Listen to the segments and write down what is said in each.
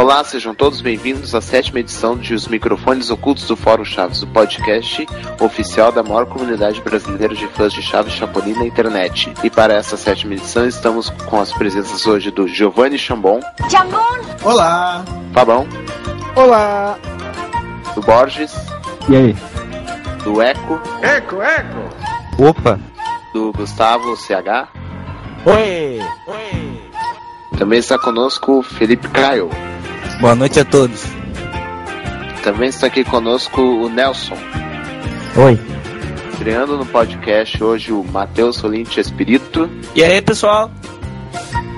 Olá, sejam todos bem-vindos à 7ª edição de Os Microfones Ocultos do Fórum Chaves, o podcast oficial da maior comunidade brasileira de fãs de Chaves Chapolin na internet. E para essa 7ª edição estamos com as presenças hoje do Giovanni Chambon. Chambon! Olá! Fabão. Olá! Do Borges. E aí? Do Eco. Eco! Opa! Do Gustavo CH. Oi! Também está conosco o Felipe Caio. Boa noite a todos. Também está aqui conosco o Nelson. Oi. Estreando no podcast hoje o Matheus Solinte Espírito. E aí, pessoal?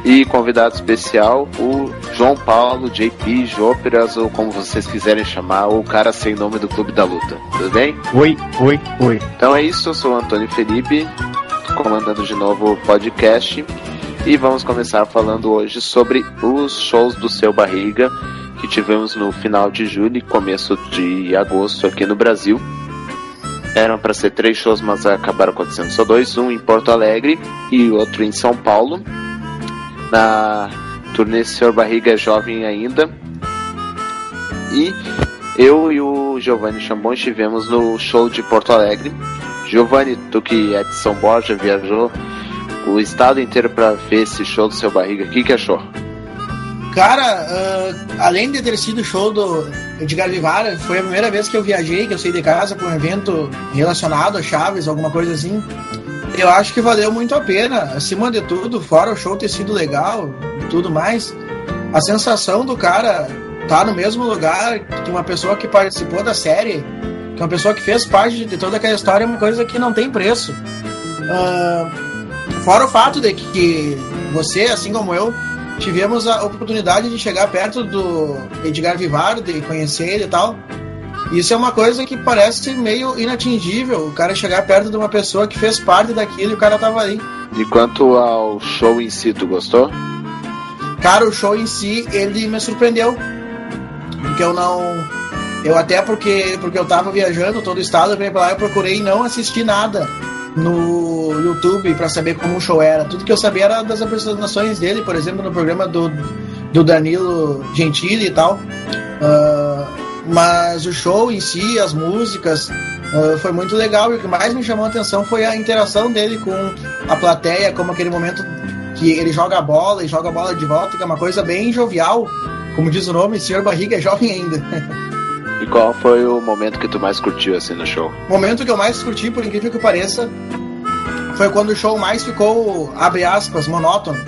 E convidado especial, o João Paulo, JP, Jóperas, ou como vocês quiserem chamar, ou o cara sem nome do Clube da Luta. Tudo bem? Oi. Então é isso, eu sou o Antônio Felipe, comandando de novo o podcast. E vamos começar falando hoje sobre os shows do Seu Barriga, que tivemos no final de julho e começo de agosto aqui no Brasil. Eram para ser 3 shows, mas acabaram acontecendo só 2, um em Porto Alegre e outro em São Paulo. Na turnê Seu Barriga é Jovem Ainda. E eu e o Giovanni Chambon estivemos no show de Porto Alegre. Giovanni, tu que é de São Borja, viajou o estado inteiro pra ver esse show do Seu Barriga, o que achou? Cara, além de ter sido o show do Edgar Vivar, foi a primeira vez que eu viajei, que eu saí de casa para um evento relacionado a Chaves, alguma coisa assim. Eu acho que valeu muito a pena, acima de tudo, fora o show ter sido legal e tudo mais, a sensação do cara tá no mesmo lugar que uma pessoa que participou da série, que uma pessoa que fez parte de toda aquela história, é uma coisa que não tem preço. Fora o fato de que você, assim como eu, tivemos a oportunidade de chegar perto do Edgar Vivar, de conhecer ele e tal. Isso é uma coisa que parece meio inatingível, o cara chegar perto de uma pessoa que fez parte daquilo e o cara tava ali. E quanto ao show em si, tu gostou? Cara, o show em si, ele me surpreendeu. Porque porque eu tava viajando todo o estado, eu veio pra lá, eu procurei não assistir nada no YouTube pra saber como o show era. Tudo que eu sabia era das apresentações dele, por exemplo, no programa do Danilo Gentili e tal. Mas o show em si, as músicas, foi muito legal. E o que mais me chamou a atenção foi a interação dele com a plateia, como aquele momento que ele joga a bola e joga a bola de volta, que é uma coisa bem jovial. Como diz o nome, Sr. Barriga é jovem ainda. E qual foi o momento que tu mais curtiu assim no show? O momento que eu mais curti, por incrível que pareça, foi quando o show mais ficou, abre aspas, monótono.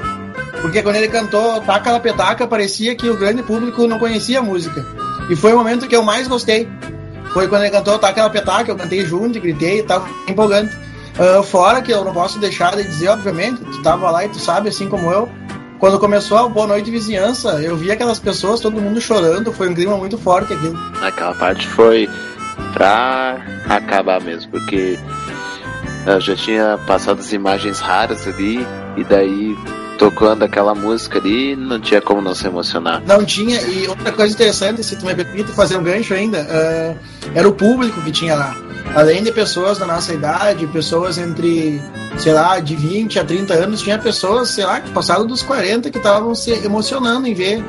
Porque quando ele cantou Taca la Petaca, parecia que o grande público não conhecia a música. E foi o momento que eu mais gostei. Foi quando ele cantou Taca la Petaca, eu cantei junto e gritei e tava empolgante. Fora que eu não posso deixar de dizer, obviamente, tu tava lá e tu sabe, assim como eu, quando começou a Boa Noite Vizinhança, eu vi aquelas pessoas, todo mundo chorando, foi um clima muito forte aquilo. Aquela parte foi pra acabar mesmo, porque eu já tinha passado as imagens raras ali, e daí tocando aquela música ali, não tinha como não se emocionar. Não tinha, e outra coisa interessante, se tu me permite fazer um gancho ainda, era o público que tinha lá. Além de pessoas da nossa idade, pessoas entre, sei lá, de 20 a 30 anos, tinha pessoas, sei lá, que passaram dos 40 que estavam se emocionando em ver,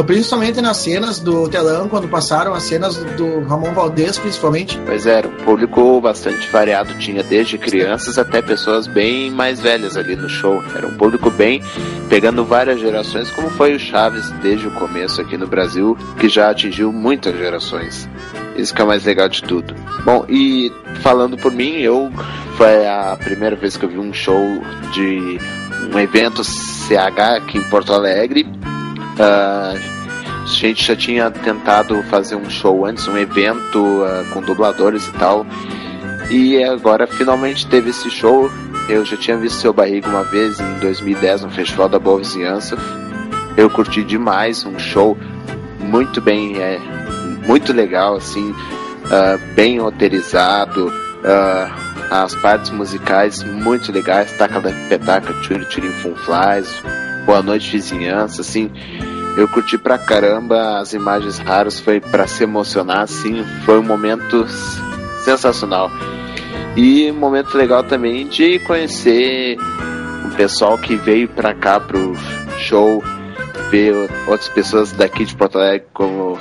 principalmente nas cenas do telão, quando passaram as cenas do Ramon Valdez, principalmente. Pois é, era um público bastante variado, tinha desde crianças até pessoas bem mais velhas ali no show. Era um público bem, pegando várias gerações, como foi o Chaves desde o começo aqui no Brasil, que já atingiu muitas gerações. Isso que é o mais legal de tudo. Bom, e falando por mim, foi a primeira vez que eu vi um show de um evento CH aqui em Porto Alegre. A gente já tinha tentado fazer um show antes, um evento com dubladores e tal. E agora finalmente teve esse show. Eu já tinha visto Seu Barriga uma vez em 2010 no Festival da Boa Vizinhança. Eu curti demais, um show muito bem, muito legal, assim, bem roteirizado, as partes musicais muito legais, Taca la Petaca, Tchuri Tchuri Funflies, Boa Noite Vizinhança, assim, eu curti pra caramba, as imagens raras, foi pra se emocionar, assim, foi um momento sensacional. E um momento legal também de conhecer o pessoal que veio pra cá pro show ver outras pessoas daqui de Porto Alegre, como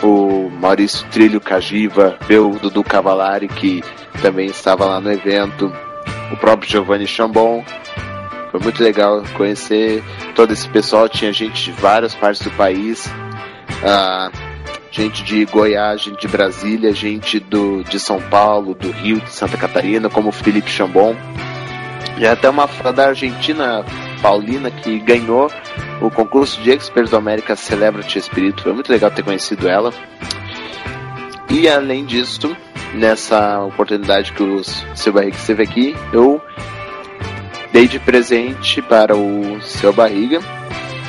o Maurício Trilho Cagiva, ver o Dudu Cavalari, que também estava lá no evento, o próprio Giovanni Chambon. Foi muito legal conhecer todo esse pessoal. Tinha gente de várias partes do país, gente de Goiás, gente de Brasília, gente de São Paulo, do Rio, de Santa Catarina, como o Felipe Chambon. E até uma fã da Argentina, Paulina, que ganhou o concurso de Experts do América Celebrity Espírito. Foi muito legal ter conhecido ela. E além disso, nessa oportunidade que o Seu Barriga esteve aqui, eu dei de presente para o Seu Barriga,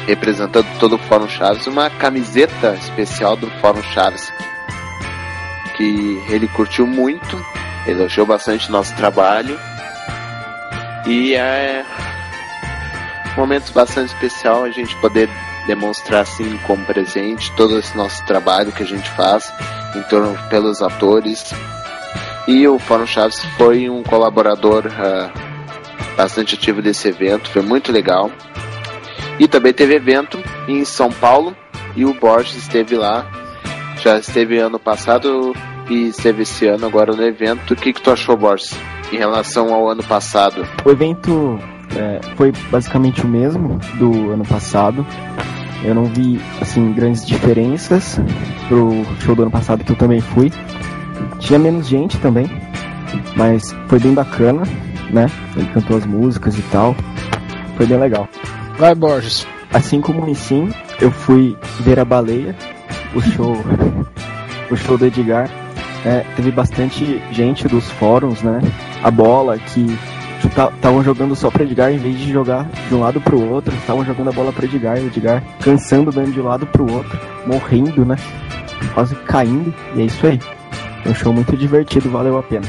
representando todo o Fórum Chaves, uma camiseta especial do Fórum Chaves, que ele curtiu muito, elogiou bastante o nosso trabalho, e é um momento bastante especial a gente poder demonstrar assim como presente todo esse nosso trabalho que a gente faz em torno pelos atores. E o Fórum Chaves foi um colaborador bastante ativo desse evento, foi muito legal. E também teve evento em São Paulo e o Borges esteve lá, já esteve ano passado e esteve esse ano agora no evento. O que tu achou, Borges, em relação ao ano passado? O evento foi basicamente o mesmo do ano passado. Eu não vi assim grandes diferenças pro show do ano passado, que eu também fui. Tinha menos gente também, mas foi bem bacana, né? Ele cantou as músicas e tal, foi bem legal. Vai, Borges. Assim como em Sim, eu fui ver a Baleia, o show do Edgar. Teve bastante gente dos fóruns, né? A bola que estavam jogando só pra Edgar, em vez de jogar de um lado pro outro, estavam jogando a bola pra Edgar, e o Edgar cansando, dando de um lado pro outro, morrendo, né? Quase caindo, e é isso aí. Foi um show muito divertido, valeu a pena.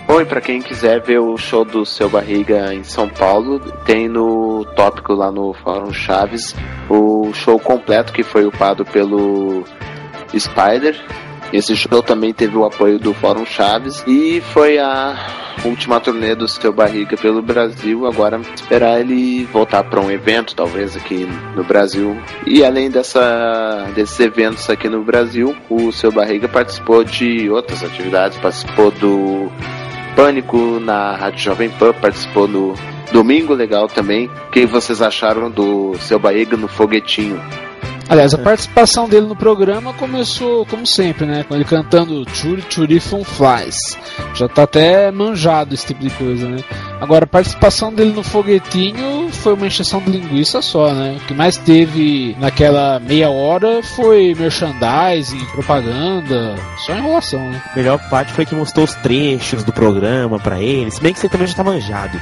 Bom, e pra quem quiser ver o show do Seu Barriga em São Paulo, tem no tópico lá no Fórum Chaves o show completo que foi upado pelo Spider. Esse show também teve o apoio do Fórum Chaves e foi a última turnê do Seu Barriga pelo Brasil. Agora esperar ele voltar para um evento, talvez aqui no Brasil. E além desses eventos aqui no Brasil, o Seu Barriga participou de outras atividades, participou do Pânico na Rádio Jovem Pan, participou do Domingo Legal também. O que vocês acharam do Seu Barriga no Foguetinho? Aliás, a participação dele no programa começou como sempre, né? Com ele cantando Churi Churi Fun Flies. Já tá até manjado esse tipo de coisa, né? Agora, a participação dele no Foguetinho foi uma encheção de linguiça só, né? O que mais teve naquela meia hora foi merchandising, propaganda, só enrolação, né? A melhor parte foi que mostrou os trechos do programa pra ele, se bem que você também já tá manjado.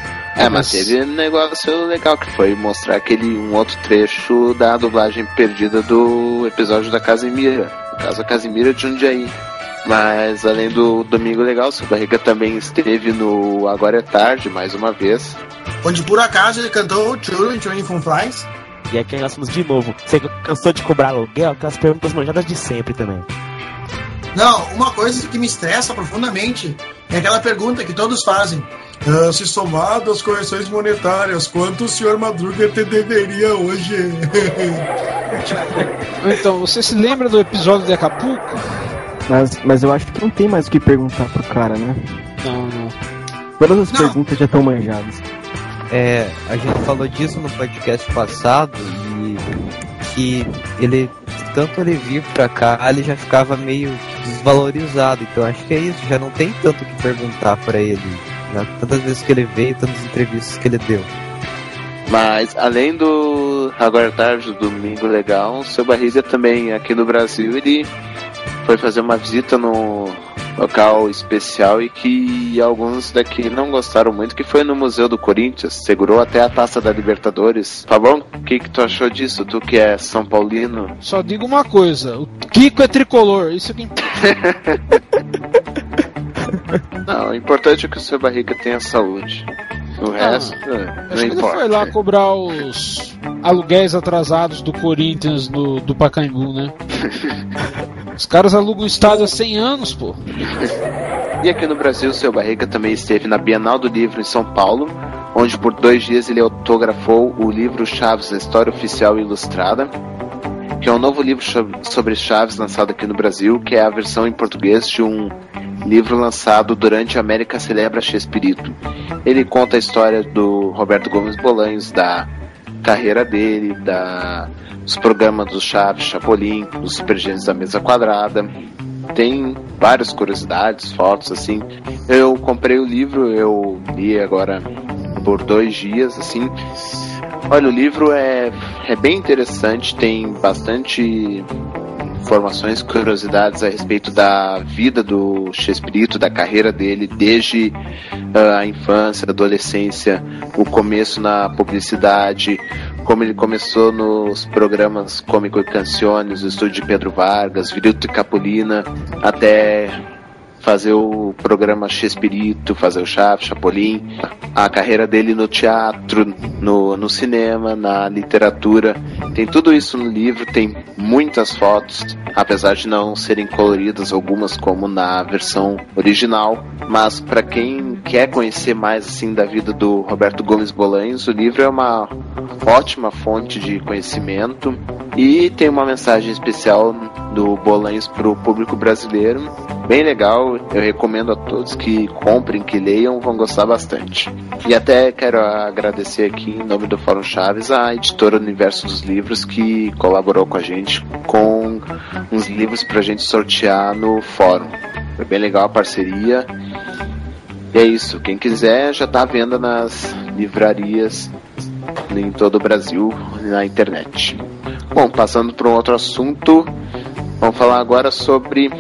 Mas teve um negócio legal que foi mostrar um outro trecho da dublagem perdida do episódio da Casimira, no caso a Casimira de Jundiaí. Mas além do Domingo Legal, o Seu Barriga também esteve no Agora é Tarde, mais uma vez, onde por acaso ele cantou Children Fun Flies. E aqui nós somos de novo. Você cansou de cobrar aluguel? Aquelas perguntas manjadas de sempre também. Não, uma coisa que me estressa profundamente é aquela pergunta que todos fazem. Se somado as correções monetárias, quanto o senhor Madruga te deveria hoje? Então, você se lembra do episódio de Acapulco? Mas eu acho que não tem mais o que perguntar pro cara, né? Não. Todas as perguntas já estão manjadas. A gente falou disso no podcast passado e que tanto ele vir pra cá, ele já ficava meio desvalorizado. Então acho que é isso, já não tem tanto o que perguntar pra ele. Já, tantas vezes que ele veio, tantas entrevistas que ele deu. Mas além do Agora é Tarde, do Domingo Legal, o Seu Barriga também aqui no Brasil, ele foi fazer uma visita no local especial e que alguns daqui não gostaram muito, que foi no Museu do Corinthians, segurou até a Taça da Libertadores. Fabão, o que tu achou disso? Tu que é São Paulino? Só digo uma coisa, o Kiko é tricolor, isso aqui. Não, o importante é que o Seu Barriga tenha saúde. O resto, não acho importa. Que ele foi lá cobrar os aluguéis atrasados do Corinthians do Pacaembu, né? Os caras alugam o estádio há 100 anos, pô. E aqui no Brasil, o Seu Barriga também esteve na Bienal do Livro em São Paulo, onde por 2 dias ele autografou o livro Chaves, a História Oficial e Ilustrada. que é um novo livro sobre Chaves lançado aqui no Brasil, que é a versão em português de um livro lançado durante a América Celebra Chespirito. Ele conta a história do Roberto Gomes Bolanhos, da carreira dele, dos programas do Chaves, Chapolin, dos Super Gênios da Mesa Quadrada. Tem várias curiosidades, fotos, assim. Eu comprei o livro, eu li agora por 2 dias, assim. Olha, o livro é bem interessante, tem bastante informações, curiosidades a respeito da vida do Chespirito, da carreira dele, desde a infância, a adolescência, o começo na publicidade, como ele começou nos programas Cômico e Canciones, o estúdio de Pedro Vargas, Virilto e Capulina, até fazer o programa Chespirito, fazer o Chaves, Chapolin, a carreira dele no teatro, no cinema, na literatura. Tem tudo isso no livro, tem muitas fotos, apesar de não serem coloridas, algumas como na versão original, mas para quem quer conhecer mais assim da vida do Roberto Gomes Bolanhos, o livro é uma ótima fonte de conhecimento e tem uma mensagem especial do Bolanhos para o público brasileiro, bem legal. Eu recomendo a todos que comprem, que leiam, vão gostar bastante. E até quero agradecer aqui em nome do Fórum Chaves a editora Universo dos Livros, que colaborou com a gente com uns livros pra gente sortear no fórum. Foi bem legal a parceria. E é isso, quem quiser já tá à venda nas livrarias em todo o Brasil, na internet. Bom, passando para um outro assunto, vamos falar agora sobre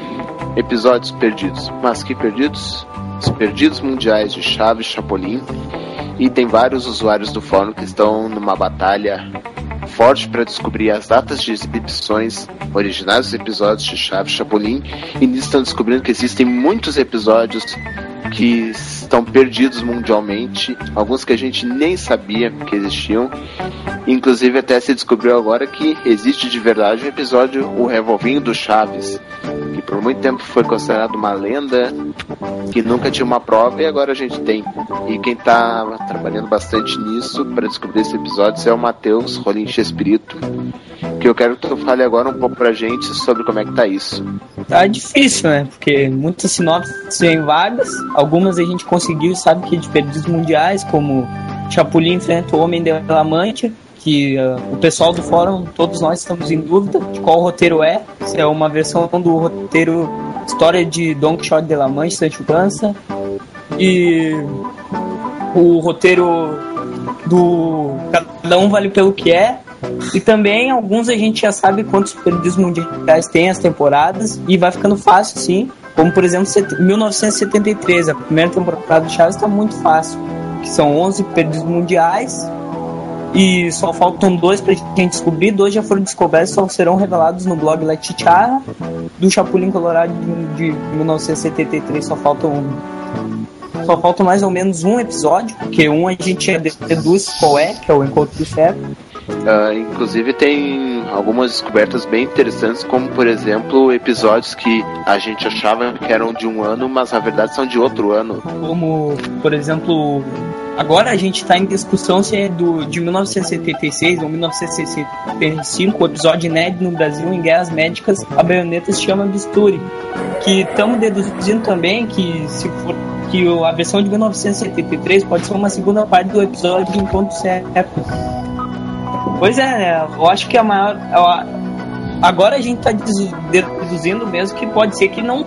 episódios perdidos. Mas que perdidos? Os perdidos mundiais de Chaves, Chapolin. E tem vários usuários do fórum que estão numa batalha forte para descobrir as datas de exibições originais dos episódios de Chaves, Chapolin. E nisso estão descobrindo que existem muitos episódios que estão perdidos mundialmente, alguns que a gente nem sabia que existiam. Inclusive até se descobriu agora que existe de verdade um episódio, o Revolvinho do Chaves, que por muito tempo foi considerado uma lenda, que nunca tinha uma prova, e agora a gente tem. E quem está trabalhando bastante nisso para descobrir esses episódios é o Matheus Rolim Chespirito, que eu quero que tu fale agora um pouco pra gente sobre como é que tá isso. Tá difícil, né? Porque muitas sinopses vêm vagas, algumas a gente conseguiu e sabe que é de perdidos mundiais, como Chapolin enfrenta o Homem de La Mancha, que o pessoal do fórum, todos nós estamos em dúvida de qual roteiro é, se é uma versão do roteiro História de Don Quixote de La Mancha, Sancho Panza, e o roteiro do Cada Um Vale Pelo Que É. E também alguns a gente já sabe quantos perdidos mundiais tem as temporadas, e vai ficando fácil sim, como por exemplo 1973, a primeira temporada do Chaves está muito fácil, que são 11 perdidos mundiais e só faltam 2 pra gente descobrir. 2 já foram descobertos, só serão revelados no blog La Chicharra. Do Chapulin Colorado de 1973 só faltam mais ou menos um episódio, porque um a gente já deduz qual é, que é o Encontro do Ferro. Inclusive tem algumas descobertas bem interessantes, como por exemplo episódios que a gente achava que eram de um ano, mas na verdade são de outro ano. Como por exemplo, agora a gente está em discussão se é de 1976 ou 1965, o episódio inédito no Brasil em Guerras Médicas, a baioneta se chama Bisturi, que estamos deduzindo também que se for que a versão de 1973 pode ser uma segunda parte do episódio de Encontro Certo. Pois é, né? Eu acho que a maior... Agora a gente está deduzindo mesmo que pode ser que não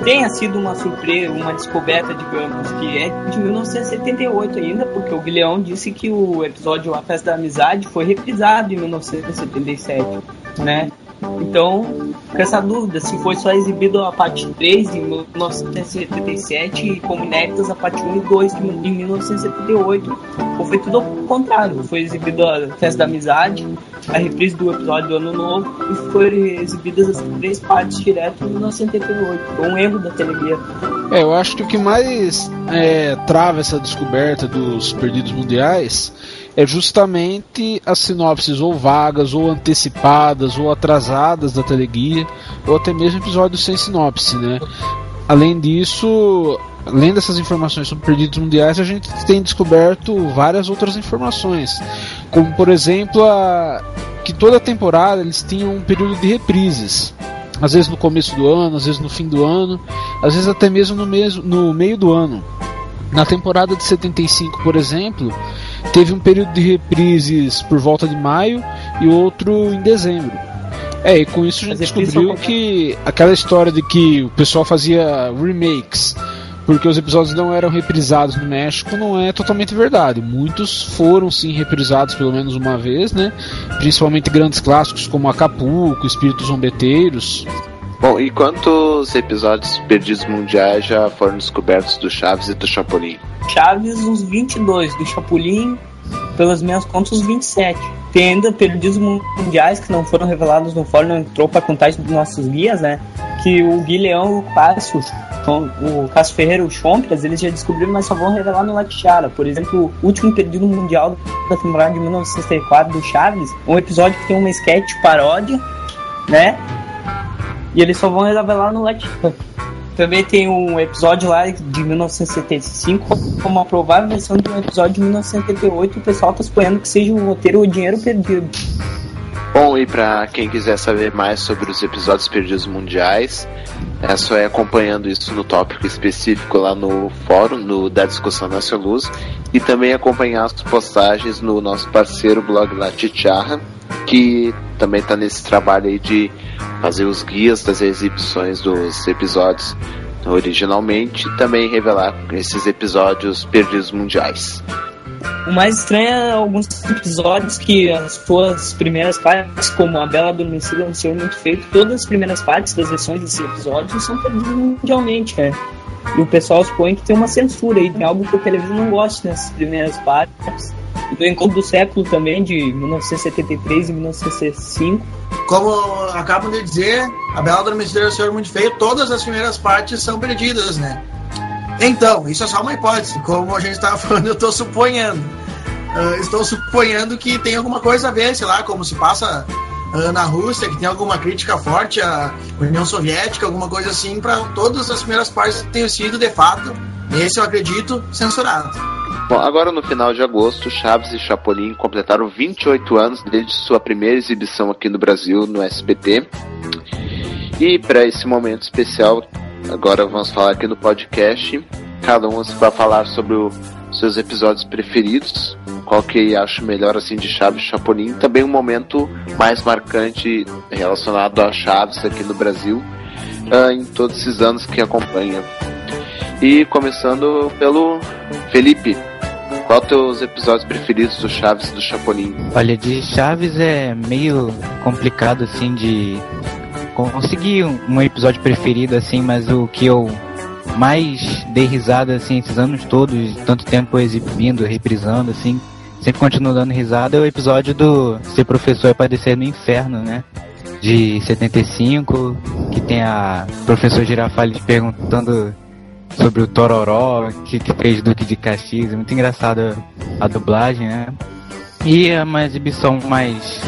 tenha sido uma surpresa, uma descoberta, digamos, que é de 1978 ainda, porque o Guilherme disse que o episódio A Festa da Amizade foi reprisado em 1977, né? Então, fica essa dúvida, se foi só exibido a parte 3 em 1977 e como inéditas a parte 1 e 2 em 1978, ou foi tudo ao contrário, foi exibido a Festa da Amizade, a reprise do episódio do Ano Novo, e foram exibidas as 3 partes direto em 1978, foi um erro da Teleguia. Eu acho que o que mais trava essa descoberta dos perdidos mundiais é justamente as sinopses ou vagas, ou antecipadas, ou atrasadas da Teleguia, ou até mesmo episódios sem sinopse, né? Além disso, além dessas informações sobre perdidos mundiais, a gente tem descoberto várias outras informações, como por exemplo que toda temporada eles tinham um período de reprises. Às vezes no começo do ano, às vezes no fim do ano, às vezes até mesmo no meio do ano. Na temporada de 75, por exemplo, teve um período de reprises por volta de maio e outro em dezembro. E com isso a gente descobriu que aquela história de que o pessoal fazia remakes porque os episódios não eram reprisados no México não é totalmente verdade. Muitos foram sim reprisados pelo menos uma vez, né? Principalmente grandes clássicos como Acapulco, Espíritos Zombeteiros. Bom, e quantos episódios perdidos mundiais já foram descobertos do Chaves e do Chapolin? Chaves, uns 22, do Chapolin, pelas minhas contas, uns 27. Tem ainda perdidos mundiais que não foram revelados no fórum, não entrou para contar dos nossos guias, né? Que o Gui Leão, o Cássio Ferreira, o Chompras, eles já descobriram, mas só vão revelar no Latichara. Por exemplo, o último perdido mundial da temporada de 1964 do Chaves, um episódio que tem uma sketch paródia, né? E eles só vão revelar no Latichara. Também tem um episódio lá de 1975 como uma provável versão de um episódio de 1978. O pessoal tá suponhando que seja o roteiro O Dinheiro Perdido. Bom, e para quem quiser saber mais sobre os episódios perdidos mundiais, é só ir acompanhando isso no tópico específico lá no fórum da Discussão Nasce Luz, e também acompanhar as postagens no nosso parceiro blog Latichara, que também está nesse trabalho aí de fazer os guias das exibições dos episódios originalmente e também revelar esses episódios perdidos mundiais. O mais estranho é alguns episódios que as suas primeiras partes, como A Bela Adormecida, Um Senhor Muito Feito, todas as primeiras partes das versões desse episódio são perdidas mundialmente, né? E o pessoal supõe que tem uma censura aí, tem algo que o televisão não gosta nessas primeiras partes. E do Encontro do Século também, de 1973 e 1965. Como acabam de dizer, A Bela Adormecida e Um Senhor Muito Feio, todas as primeiras partes são perdidas, né? Então, isso é só uma hipótese. Como a gente estava falando, eu estou suponhando. Estou suponhando que tem alguma coisa a ver, sei lá, como se passa na Rússia, que tem alguma crítica forte à União Soviética, alguma coisa assim, para todas as primeiras partes tenham sido, de fato, esse eu acredito, censurado. Bom, agora no final de agosto, Chaves e Chapolin completaram 28 anos desde sua primeira exibição aqui no Brasil, no SBT. E para esse momento especial, agora vamos falar aqui no podcast, cada um vai falar sobre os seus episódios preferidos, qual que acho melhor assim de Chaves e Chapolin, também um momento mais marcante relacionado a Chaves aqui no Brasil, em todos esses anos que acompanha. E começando pelo Felipe, qual teus episódios preferidos do Chaves e do Chapolin? Olha, de Chaves é meio complicado assim de conseguir um episódio preferido assim, mas o que eu mais dei risada assim esses anos todos, tanto tempo exibindo, reprisando assim, sempre continuo dando risada, é o episódio do Ser Professor é Padecer no Inferno, né? De 75, que tem a professora Girafales perguntando sobre o Tororó, que fez Duque de Caxias, é muito engraçada a dublagem, né? E uma exibição mais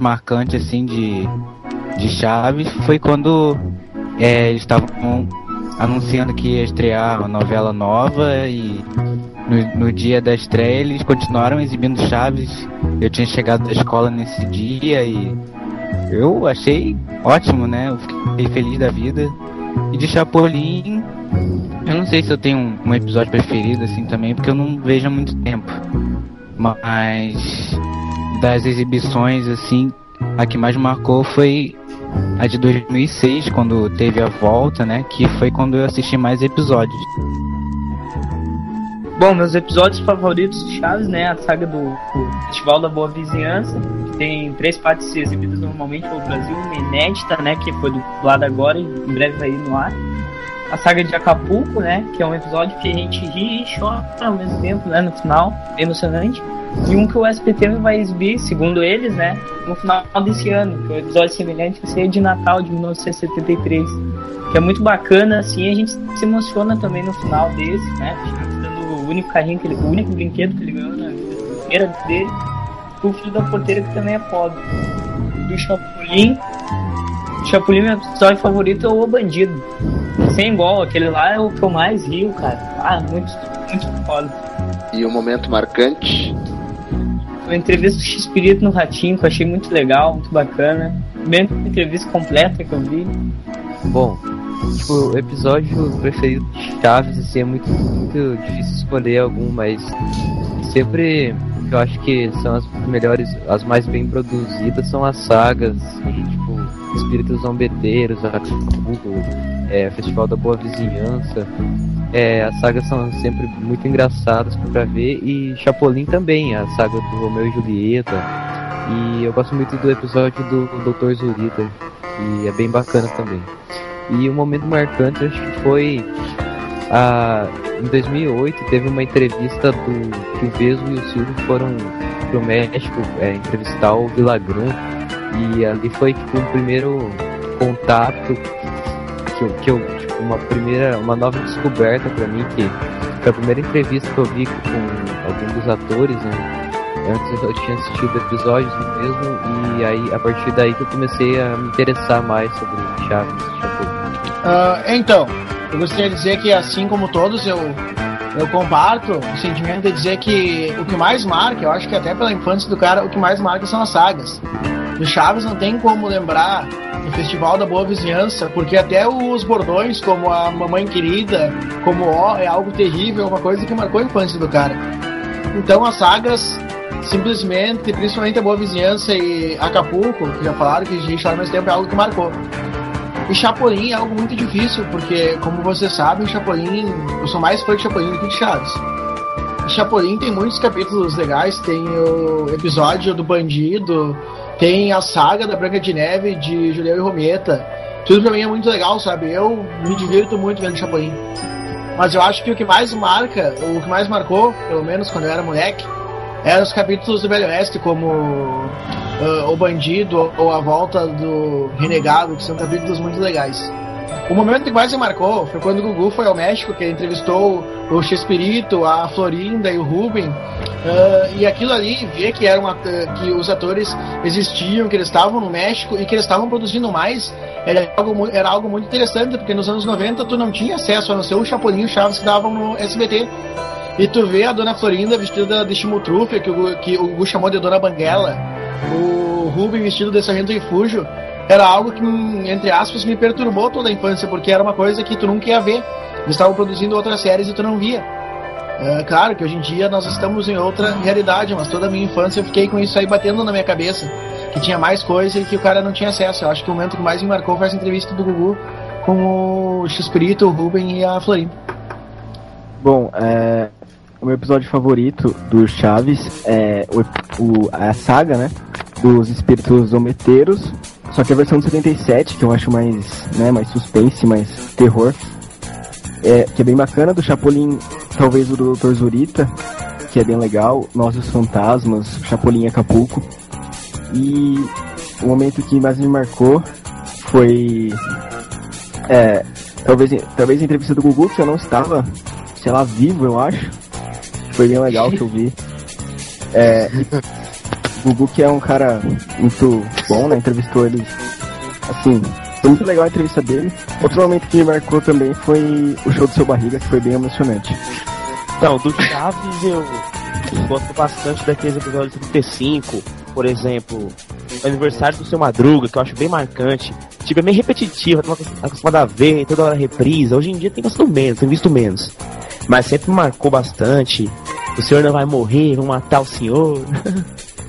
marcante assim de Chaves foi quando eles estavam anunciando que ia estrear uma novela nova e no dia da estreia eles continuaram exibindo Chaves. Eu tinha chegado da escola nesse dia e eu achei ótimo, né? Eu fiquei feliz da vida. E de Chapolin, eu não sei se eu tenho um episódio preferido assim também, porque eu não vejo há muito tempo. Mas das exibições assim, a que mais marcou foi a de 2006, quando teve a volta, né? Que foi quando eu assisti mais episódios. Bom, meus episódios favoritos de Chaves, né? A saga do Festival da Boa Vizinhança, que tem 3 partes exibidas normalmente pelo Brasil, uma inédita, né? Que foi dublada agora e em breve vai ir no ar. A saga de Acapulco, né? Que é um episódio que a gente ri e chora ao mesmo tempo, né? No final, emocionante. E um que o SBT vai exibir, segundo eles, né? No final desse ano, que é um episódio semelhante que seria de Natal de 1973. Que é muito bacana, assim, a gente se emociona também no final desse, né? O único carrinho o único brinquedo que ele ganhou na primeira dele, o filho da porteira, que também é pobre. Do Chapolin, meu episódio favorito é o Bandido. Sem igual, aquele lá é o que eu mais rio, cara. Ah, muito, muito foda. E um momento marcante? O A entrevista do X-Pirito no Ratinho, que eu achei muito legal, muito bacana. Primeira entrevista completa que eu vi. Bom, tipo, o episódio preferido de Chaves, assim, é muito difícil escolher algum, mas sempre eu acho que são as melhores, as mais bem produzidas são as sagas, tipo, Espíritos Zombeteiros, Acapulco, Festival da Boa Vizinhança. As sagas são sempre muito engraçadas pra ver, e Chapolin também, a saga do Romeu e Julieta. E eu gosto muito do episódio do Dr. Zurita, que é bem bacana também. E um momento marcante, acho que foi em 2008, teve uma entrevista que o Vesgo e o Silvio foram pro México entrevistar o Villagrán, e ali foi tipo um primeiro contato que eu tipo, uma nova descoberta pra mim, que foi a primeira entrevista que eu vi com algum dos atores, né? Antes eu tinha assistido episódios mesmo, e aí a partir daí que eu comecei a me interessar mais sobre Chaves e Chapolin. Então, eu gostaria de dizer que, assim como todos, eu comparto o sentimento de dizer que o que mais marca, eu acho que até pela infância do cara, o que mais marca são as sagas. Do Chaves não tem como lembrar do Festival da Boa Vizinhança, porque até os bordões, como a Mamãe Querida, como é algo terrível, uma coisa que marcou a infância do cara. Então as sagas, simplesmente, principalmente a Boa Vizinhança e Acapulco, que já falaram que a gente chora mais tempo, é algo que marcou. E Chapolin é algo muito difícil, porque, como vocês sabem, Chapolin, eu sou mais fã de Chapolin do que de Chaves. Chapolin tem muitos capítulos legais, tem o episódio do Bandido, tem a saga da Branca de Neve, de Julião e Rometa. Tudo pra mim é muito legal, sabe? Eu me divirto muito vendo Chapolin. Mas eu acho que o que mais marcou, pelo menos quando eu era moleque, eram os capítulos do Velho Oeste, como O Bandido ou A Volta do Renegado, que são capítulos muito legais. O momento que mais me marcou foi quando o Gugu foi ao México, que ele entrevistou o X-Pirito, a Florinda e o Ruben, e aquilo ali, ver que que os atores existiam, que eles estavam no México e que eles estavam produzindo mais, era algo muito interessante, porque nos anos 90 tu não tinha acesso a não ser o Chapolin e o Chaves que davam no SBT. E tu vê a Dona Florinda vestida de Chimutrufe, que o Gugu chamou de Dona Banguela, o Ruben vestido de Sargento Refúgio, era algo que, entre aspas, me perturbou toda a infância, porque era uma coisa que tu nunca ia ver. Eles estavam produzindo outras séries e tu não via. Claro que hoje em dia nós estamos em outra realidade, mas toda a minha infância eu fiquei com isso aí batendo na minha cabeça, que tinha mais coisa e que o cara não tinha acesso. Eu acho que o momento que mais me marcou foi essa entrevista do Gugu com o X-Pirito, o Ruben e a Florinda. Bom, o meu episódio favorito do Chaves é a saga, né, dos Espíritos Zombeteiros, só que a versão de 77, que eu acho mais suspense, mais terror, que é bem bacana. Do Chapolin, talvez o do Dr. Zurita, que é bem legal, Nós e os Fantasmas, Chapolin e Acapulco. E o momento que mais me marcou foi talvez a entrevista do Gugu, que eu não estava, sei lá, vivo, eu acho. Foi bem legal que eu vi. O Gugu, que é um cara muito bom, né? Entrevistou ele, assim, foi muito legal a entrevista dele. Outro momento que me marcou também foi o show do Seu Barriga, que foi bem emocionante. Então, do Chaves eu gosto bastante daqueles episódios 35, por exemplo, o aniversário do Seu Madruga, que eu acho bem marcante. Tipo, é meio repetitivo, eu tô acostumado a ver, toda hora reprisa. Hoje em dia tem visto menos. Mas sempre me marcou bastante. O senhor não vai morrer, vão matar o senhor.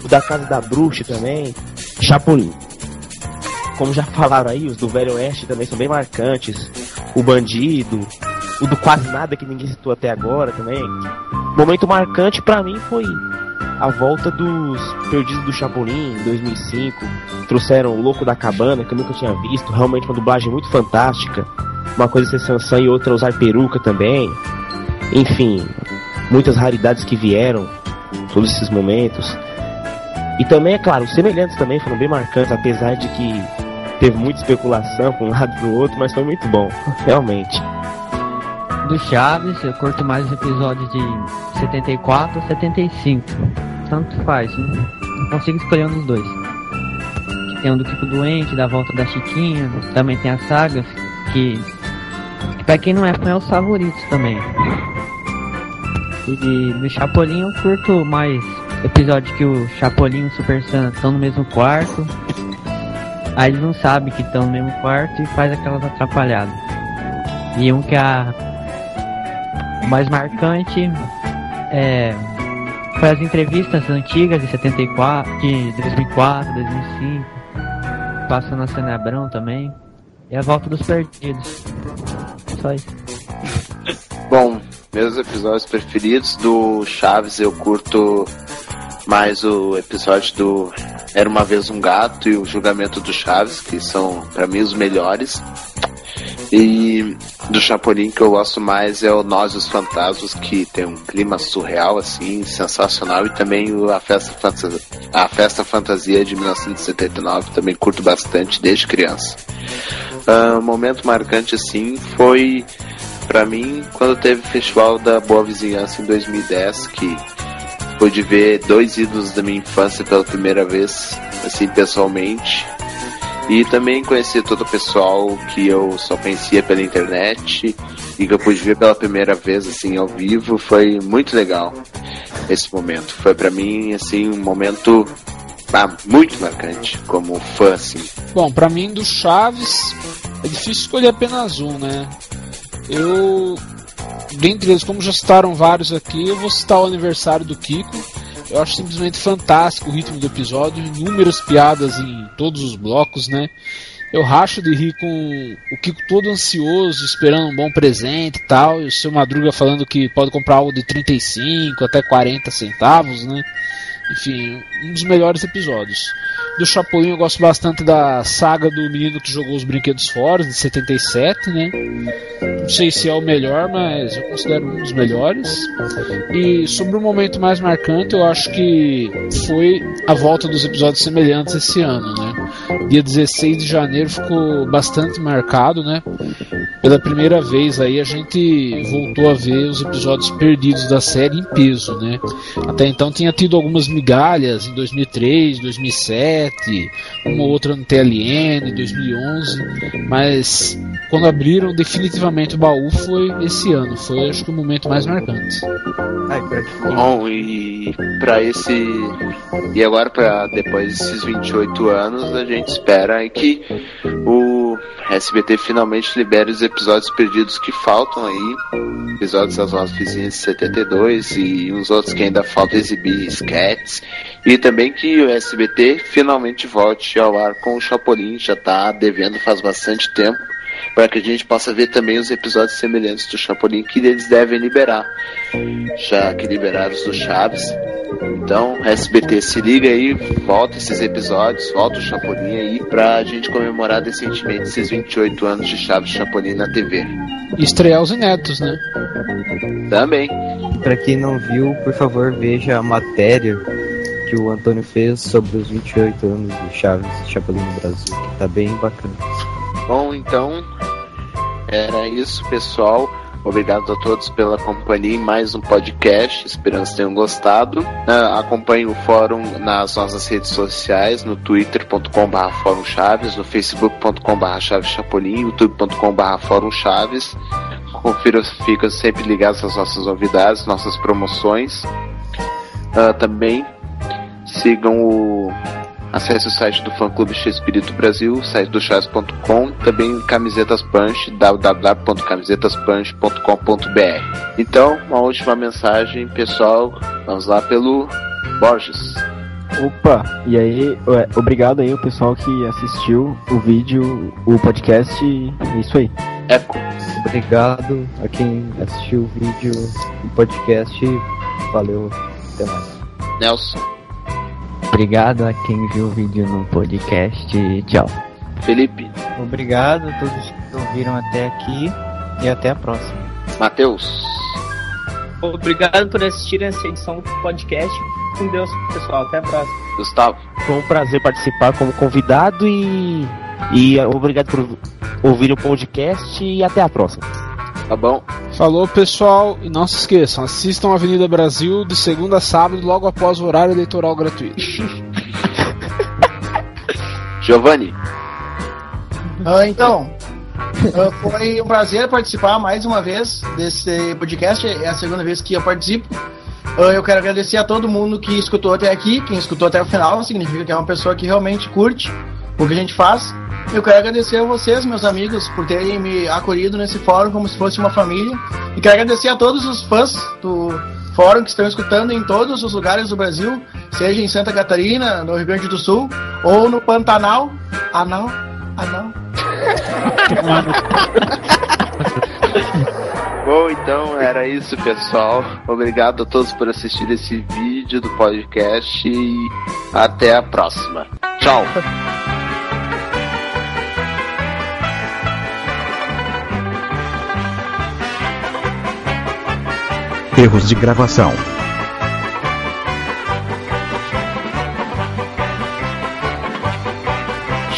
O da Casa da Bruxa também. Chapolin. Como já falaram aí, os do Velho Oeste também são bem marcantes. O Bandido. O do Quase Nada, que ninguém citou até agora também. Momento marcante pra mim foi a volta dos Perdidos do Chapolin em 2005. Trouxeram o Louco da Cabana, que eu nunca tinha visto. Realmente uma dublagem muito fantástica. Uma coisa ser Sansão e outra usar peruca também. Enfim, muitas raridades que vieram todos esses momentos. E também, é claro, os semelhantes também foram bem marcantes, apesar de que teve muita especulação para um lado e pro outro, mas foi muito bom, realmente. Do Chaves, eu curto mais os episódios de 74 ou 75. Tanto faz, né? Não consigo escolher um dos dois. Tem um do Kiko Doente, da Volta da Chiquinha, também tem as sagas, que pra quem não é fã é os favoritos também. E do Chapolin eu curto mais episódio que o Chapolin e o Super Sam estão no mesmo quarto. Aí eles não sabem que estão no mesmo quarto e faz aquelas atrapalhadas. E um que o mais marcante foi as entrevistas antigas de 74, de 2004, 2005. Passa na Cena Abrão também. E a volta dos perdidos. Só isso. Bom, meus episódios preferidos do Chaves, eu curto mais o episódio do Era Uma Vez um Gato e o Julgamento do Chaves, que são pra mim os melhores. E do Chapolin que eu gosto mais é o Nós e os Fantasmas, que tem um clima surreal, assim, sensacional. E também a Festa Fantasia de 1979, também curto bastante desde criança. Um momento marcante, assim, foi pra mim quando teve o Festival da Boa Vizinhança em 2010, que pude ver 2 ídolos da minha infância pela primeira vez, assim, pessoalmente. E também conheci todo o pessoal que eu só conhecia pela internet e que eu pude ver pela primeira vez, assim, ao vivo. Foi muito legal esse momento. Foi pra mim, assim, um momento muito marcante como fã, assim. Bom, pra mim do Chaves é difícil escolher apenas um, né? Dentre eles, como já citaram vários aqui, eu vou citar o aniversário do Kiko. Eu acho simplesmente fantástico o ritmo do episódio, inúmeras piadas em todos os blocos, né? Eu racho de rir com o Kiko todo ansioso, esperando um bom presente e tal, e o seu Madruga falando que pode comprar algo de 35 até 40 centavos, né? Enfim, um dos melhores episódios. Do Chapolin eu gosto bastante da saga do menino que jogou os brinquedos fora, de 77, né? Não sei se é o melhor, mas eu considero um dos melhores. E sobre o momento mais marcante, eu acho que foi a volta dos episódios semelhantes esse ano, né? Dia 16 de janeiro ficou bastante marcado, né? Pela primeira vez aí a gente voltou a ver os episódios perdidos da série em peso, né? Até então tinha tido algumas migalhas em 2003, 2007, uma ou outra no TLN, 2011, mas quando abriram definitivamente o baú foi esse ano, foi acho que o momento mais marcante. Bom, e agora para depois desses 28 anos a gente espera que o SBT finalmente libere os episódios perdidos que faltam aí, episódios das nossas vizinhas de 72 e uns outros que ainda faltam exibir, sketches, e também que o SBT finalmente volte ao ar com o Chapolin, já tá devendo faz bastante tempo, para que a gente possa ver também os episódios semelhantes do Chapolin que eles devem liberar, já que liberaram os do Chaves. Então, SBT, se liga aí, volta esses episódios, volta o Chapolin aí, pra gente comemorar decentemente esses 28 anos de Chaves e Chapolin na TV. E estrear os inéditos, né? Também. Pra quem não viu, por favor, veja a matéria que o Antônio fez sobre os 28 anos do Chaves e Chapolin no Brasil, que tá bem bacana. Bom, então, era isso, pessoal. Obrigado a todos pela companhia em mais um podcast. Esperamos que tenham gostado. Acompanhe o fórum nas nossas redes sociais, no twitter.com/Fórum Chaves, no facebook.com/Chaves Chapolin, youtube.com/Fórum Chaves. Confira, fica sempre ligados às nossas novidades, nossas promoções. Também sigam acesse o site do Fã Clube X-Espírito Brasil, site do Chaves.com, também Camisetas Punch, www.camisetaspunch.com.br. Então, uma última mensagem, pessoal, vamos lá pelo Borges. Opa, e aí, obrigado aí o pessoal que assistiu o vídeo, o podcast, e é isso aí. Eco. Obrigado a quem assistiu o vídeo, o podcast, valeu, até mais. Nelson. Obrigado a quem viu o vídeo no podcast. Tchau. Felipe. Obrigado a todos que ouviram até aqui e até a próxima. Matheus. Obrigado por assistir essa edição do podcast. Com Deus, pessoal. Até a próxima. Gustavo. Foi um prazer participar como convidado e obrigado por ouvir o podcast e até a próxima. Tá bom. Falou, pessoal, e não se esqueçam, assistam a Avenida Brasil de segunda a sábado, logo após o horário eleitoral gratuito. Giovanni. Então, foi um prazer participar mais uma vez desse podcast, é a segunda vez que eu participo. Eu quero agradecer a todo mundo que escutou até aqui. Quem escutou até o final significa que é uma pessoa que realmente curte o que a gente faz. Eu quero agradecer a vocês, meus amigos, por terem me acolhido nesse fórum como se fosse uma família. E quero agradecer a todos os fãs do fórum que estão escutando em todos os lugares do Brasil, seja em Santa Catarina, no Rio Grande do Sul, ou no Pantanal. Anal. Bom, então era isso, pessoal. Obrigado a todos por assistir esse vídeo do podcast e até a próxima. Tchau. Erros de gravação.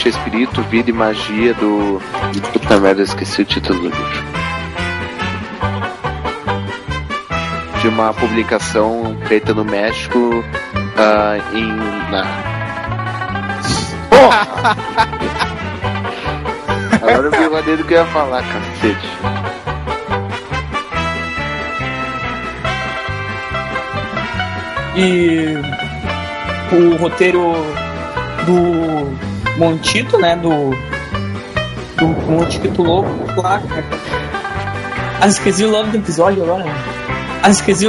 Espírito, Vida e Magia do... Puta merda, esqueci o título do livro. De uma publicação feita no México Agora eu vi o maneiro que eu ia falar, cacete. E o roteiro do Montito, né? Do Montito louco lá, cara. Esqueci o nome do episódio agora, né? Esqueci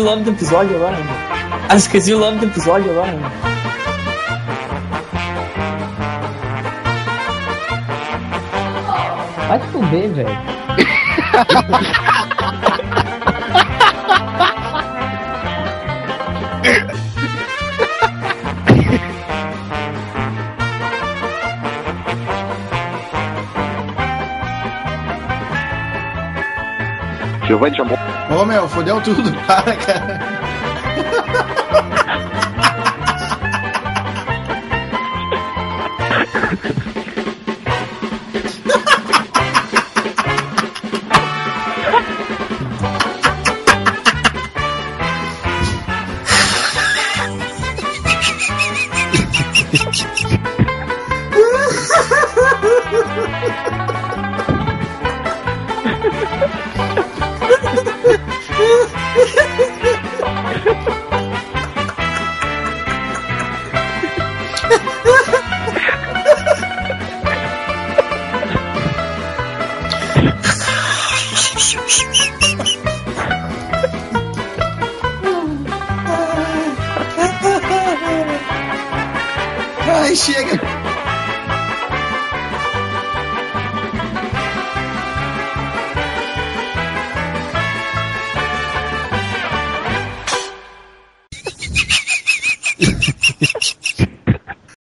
o nome do episódio agora, né? Vai se fuder, velho. Giovanni chamou. Ô, meu, fodeu tudo, para, cara. Ai, chega.